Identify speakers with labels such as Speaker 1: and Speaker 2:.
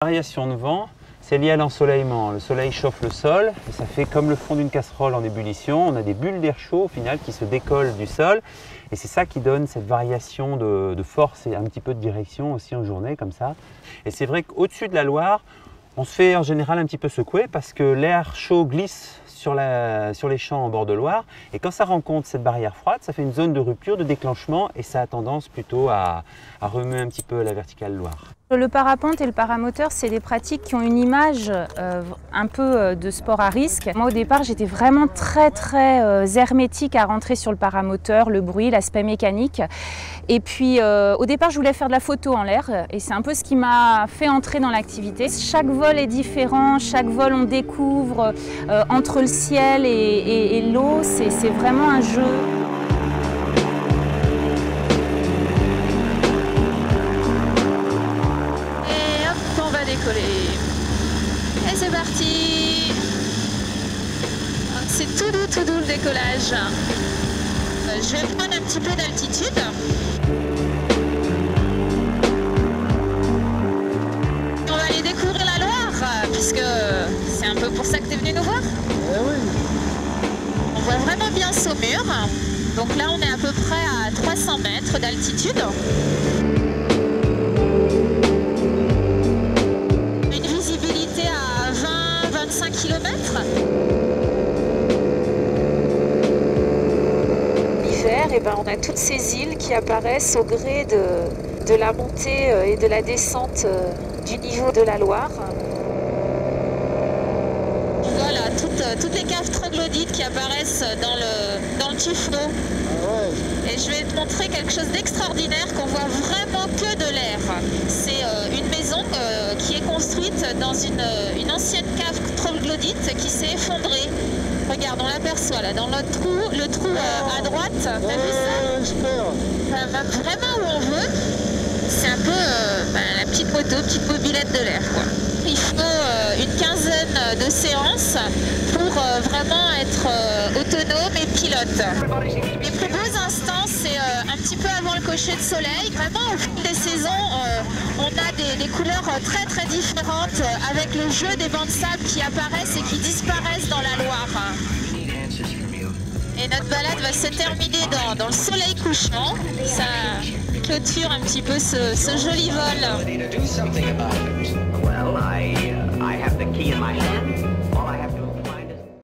Speaker 1: Variation de vent, c'est lié à l'ensoleillement. Le soleil chauffe le sol et ça fait comme le fond d'une casserole en ébullition. On a des bulles d'air chaud au final qui se décollent du sol et c'est ça qui donne cette variation de force et un petit peu de direction aussi en journée comme ça. Et c'est vrai qu'au-dessus de la Loire, on se fait en général un petit peu secouer parce que l'air chaud glisse sur les champs en bord de Loire et quand ça rencontre cette barrière froide, ça fait une zone de rupture, de déclenchement et ça a tendance plutôt à remuer un petit peu la verticale Loire.
Speaker 2: Le parapente et le paramoteur, c'est des pratiques qui ont une image un peu de sport à risque. Moi, au départ, j'étais vraiment très hermétique à rentrer sur le paramoteur, le bruit, l'aspect mécanique. Et puis, au départ, je voulais faire de la photo en l'air et c'est un peu ce qui m'a fait entrer dans l'activité. Chaque vol est différent, chaque vol on découvre entre le ciel et l'eau, c'est vraiment un jeu.
Speaker 3: Et c'est parti. C'est tout doux le décollage. Je vais prendre un petit peu d'altitude. On va aller découvrir la Loire, puisque c'est un peu pour ça que tu es venu nous voir. On voit vraiment bien Saumur. Donc là, on est à peu près à 300 mètres d'altitude. L'hiver, on a toutes ces îles qui apparaissent au gré de la montée et de la descente du niveau de la Loire. Voilà, toutes les caves troglodytes qui apparaissent dans le Tuffeau. Et je vais te montrer quelque chose d'extraordinaire qu'on voit vraiment que de l'air. C'est une maison qui est construite dans une ancienne cave troglodyte qui s'est effondrée. Regarde, on l'aperçoit là, dans le trou à droite. T'as vu ça? Ça va vraiment où on veut. C'est un peu la petite moto, petite mobilette de l'air, quoi. Il faut une quinzaine de séances pour vraiment être autonome et pilote. Les plus beaux instants, c'est un petit peu avant le coucher de soleil. Vraiment, au fil des saisons, on a des couleurs très différentes avec le jeu des bancs de sable qui apparaissent et qui disparaissent dans la Loire. Et notre balade va se terminer dans le soleil couchant. Ça clôture un petit peu ce joli vol.
Speaker 4: Well, I have the key in my hand.